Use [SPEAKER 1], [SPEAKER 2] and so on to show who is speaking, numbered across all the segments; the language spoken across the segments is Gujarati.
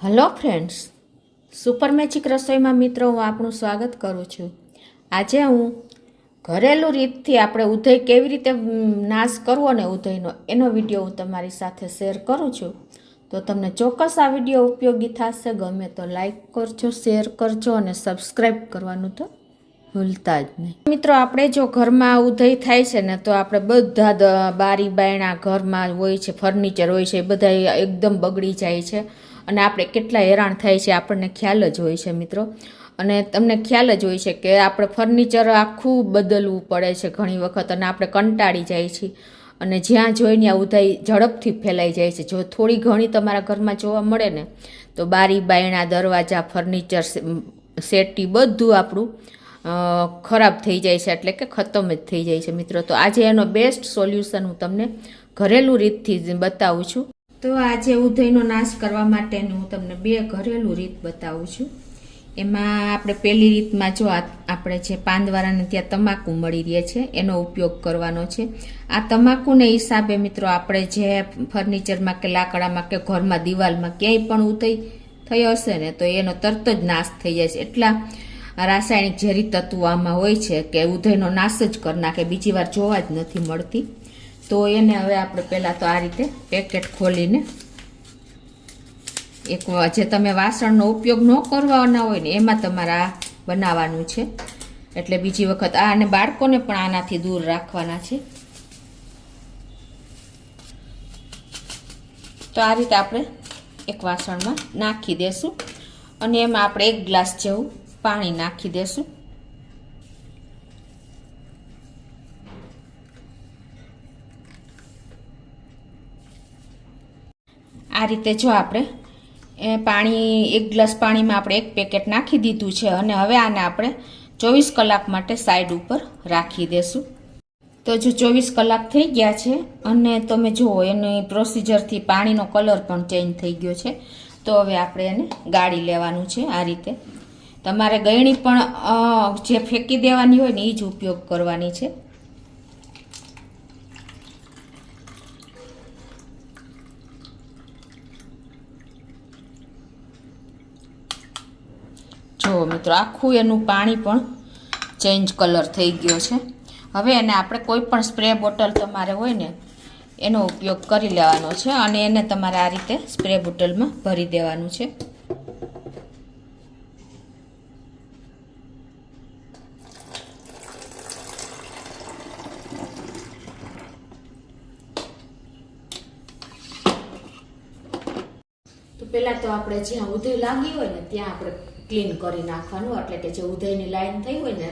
[SPEAKER 1] હલો ફ્રેન્ડ્સ, સુપર મેજિક રસોઈમાં મિત્રો હું આપનું સ્વાગત કરું છું। આજે હું ઘરેલું રીતથી આપણે ઉધઈ કેવી રીતે નાશ કરવો ને ઉધઈનો એનો વિડીયો હું તમારી સાથે શેર કરું છું। તો તમને ચોક્કસ આ વિડીયો ઉપયોગી થશે। ગમે તો લાઈક કરજો, શેર કરજો અને સબસ્ક્રાઈબ કરવાનું તો ભૂલતા જ નહીં। મિત્રો, આપણે જો ઘરમાં ઉધઈ થાય છે ને તો આપણે બધા બારી બાયણા ઘરમાં હોય છે, ફર્નિચર હોય છે, બધા એકદમ બગડી જાય છે અને આપણે કેટલા હેરાન થાય છે આપણને ખ્યાલ જ હોય છે મિત્રો। અને તમને ખ્યાલ જ હોય છે કે આપણે ફર્નિચર આખું બદલવું પડે છે ઘણી વખત અને આપણે કંટાળી જાય છીએ અને જ્યાં જોઈને આ ઉધઈ ઝડપથી ફેલાઈ જાય છે। જો થોડી ઘણી તમારા ઘરમાં જોવા મળે ને તો બારી બાયણા, દરવાજા, ફર્નિચર, સેટી બધું આપણું ખરાબ થઈ જાય છે, એટલે કે ખતમ જ થઈ જાય છે મિત્રો। તો આજે એનો બેસ્ટ સોલ્યુશન હું તમને ઘરેલું રીતથી બતાવું છું। તો આજે ઉધઈનો નાશ કરવા માટેનું હું તમને બે ઘરેલું રીત બતાવું છું। એમાં આપણે પહેલી રીતમાં જો આપણે જે પાંદવારાને ત્યાં તમાકુ મળી રહે છે એનો ઉપયોગ કરવાનો છે। આ તમાકુને હિસાબે મિત્રો આપણે જે ફર્નિચરમાં કે લાકડામાં કે ઘરમાં દિવાલમાં ક્યાંય પણ ઉધઈ થઈ હશે ને તો એનો તરત જ નાશ થઈ જાય છે। એટલા રાસાયણિક ઝેરી તત્વો આમાં હોય છે કે ઉધઈનો નાશ જ કરી નાખે, બીજી વાર જોવા જ નથી મળતી। તો એને હવે આપણે પહેલાં તો આ રીતે પેકેટ ખોલીને એક જે તમે વાસણનો ઉપયોગ ન કરવાના હોય ને એમાં તમારે આ બનાવવાનું છે, એટલે બીજી વખત આ અને બાળકોને પણ આનાથી દૂર રાખવાના છે। તો આ રીતે આપણે એક વાસણમાં નાખી દેશું અને એમાં આપણે 1 ગ્લાસ જેવું પાણી નાખી દેશું। આ રીતે જો આપણે પાણી 1 ગ્લાસ પાણીમાં આપણે 1 પેકેટ નાખી દીધું છે અને હવે આને આપણે 24 કલાક માટે સાઈડ ઉપર રાખી દેશું। તો જો 24 કલાક થઈ ગયા છે અને તમે જુઓ એની પ્રોસિજરથી પાણીનો કલર પણ ચેન્જ થઈ ગયો છે। તો હવે આપણે એને ગાળી લેવાનું છે। આ રીતે તમારે ગળણી પણ જે ફેંકી દેવાની હોય ને એ જ ઉપયોગ કરવાની છે। જો મિત્રો, આખું એનું પાણી પણ ચેન્જ કલર થઈ ગયો છે। હવે એને આપણે કોઈ પણ સ્પ્રે બોટલ તમારે હોય ને એનો ઉપયોગ કરી લેવાનો છે અને એને તમારે આ રીતે સ્પ્રે બોટલમાં ભરી દેવાનું છે। તો પહેલાં તો આપણે જ્યાં ઉધઈ લાગી હોય ને ત્યાં આપણે ક્લીન કરી નાખવાનું, એટલે કે જે ઉધઈની લાઈન થઈ હોય ને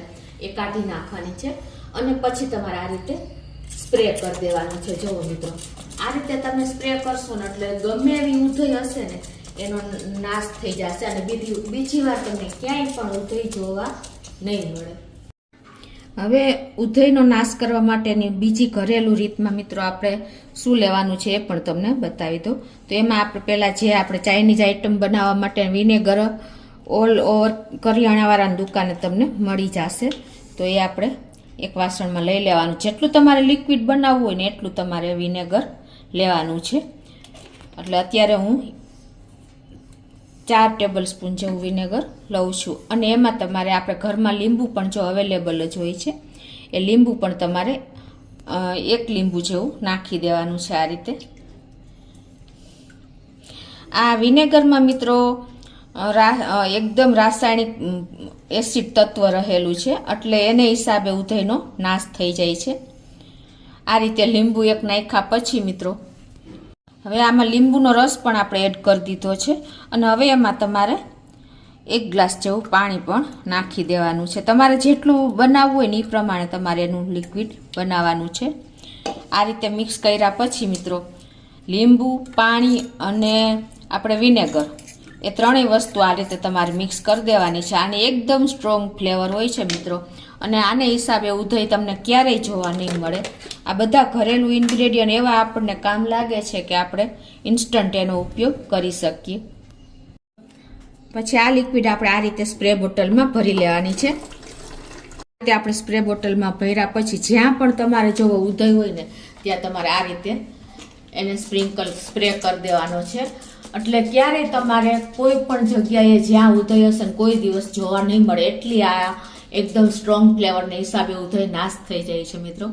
[SPEAKER 1] એ કાઢી નાખવાની છે અને પછી તમારે આ રીતે સ્પ્રે કરી દેવાનું છે। જુઓ મિત્રો, આ રીતે તમે સ્પ્રે કરશો ને એટલે ગમે એવી ઉધઈ હશે ને એનો નાશ થઈ જશે અને બીજી વાર તમને ક્યાંય પણ ઉધઈ જોવા નહીં મળે। હવે ઉધઈનો નાશ કરવા માટેની બીજી ઘરેલું રીતમાં મિત્રો આપણે શું લેવાનું છે એ પણ તમને બતાવી દઉં। તો એમાં આપણે પહેલાં જે આપણે ચાઇનીઝ આઈટમ બનાવવા માટે વિનેગર ઓલ ઓવર કરિયાણાવાળાની દુકાને તમને મળી જશે। તો એ આપણે એક વાસણમાં લઈ લેવાનું, જેટલું તમારે લિક્વિડ બનાવવું હોય ને એટલું તમારે વિનેગર લેવાનું છે। એટલે અત્યારે હું 4 ટેબલ સ્પૂન જેવું વિનેગર લઉં છું અને એમાં તમારે આપણે ઘરમાં લીંબુ પણ જો અવેલેબલ જ હોય છે એ લીંબુ પણ તમારે 1 લીંબુ જેવું નાખી દેવાનું છે। આ રીતે આ વિનેગરમાં મિત્રો એકદમ રાસાયણિક એસિડ તત્વ રહેલું છે એટલે એને હિસાબે ઉધઈનો નાશ થઈ જાય છે। આ રીતે લીંબુ 1 નાખ્યા પછી મિત્રો હવે આમાં લીંબુનો રસ પણ આપણે એડ કરી દીધો છે અને હવે એમાં તમારે 1 ગ્લાસ જેવું પાણી પણ નાખી દેવાનું છે। તમારે જેટલું બનાવવું હોય ને એ પ્રમાણે તમારે એનું લિક્વિડ બનાવવાનું છે। આ રીતે મિક્સ કર્યા પછી મિત્રો લીંબુ, પાણી અને આપણે વિનેગર એ ત્રણેય વસ્તુ આ રીતે તમારે મિક્સ કરી દેવાની છે। આને એકદમ સ્ટ્રોંગ ફ્લેવર હોય છે મિત્રો અને આને હિસાબે ઉધઈ તમને ક્યારેય જોવા નહીં મળે। આ બધા ઘરેલું ઇન્ગ્રેડિયન્ટ એવા આપણને કામ લાગે છે કે આપણે ઇન્સ્ટન્ટ એનો ઉપયોગ કરી શકીએ। પછી આ લિક્વિડ આપણે આ રીતે સ્પ્રે બોટલમાં ભરી લેવાની છે। આપણે સ્પ્રે બોટલમાં ભર્યા પછી જ્યાં પણ તમારે જો ઉધઈ હોય ને ત્યાં તમારે આ રીતે એને સ્પ્રે કરી દેવાનો છે એટલે ક્યારેય તમારે કોઈ પણ જગ્યાએ જ્યાં ઉધઈ હશે ને કોઈ દિવસ જોવા નહીં મળે, એટલી આ એકદમ સ્ટ્રોંગ ફ્લેવરને હિસાબે ઉધઈ નાશ થઈ જાય છે મિત્રો.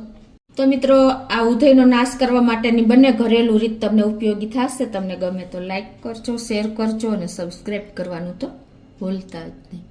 [SPEAKER 1] તો મિત્રો, આ ઉધઈનો નાશ કરવા માટેની બંને ઘરેલું રીત તમને ઉપયોગી થશે. તમને ગમે તો લાઈક કરજો, શેર કરજો અને સબસ્ક્રાઈબ કરવાનું તો ભૂલતા જ નહીં.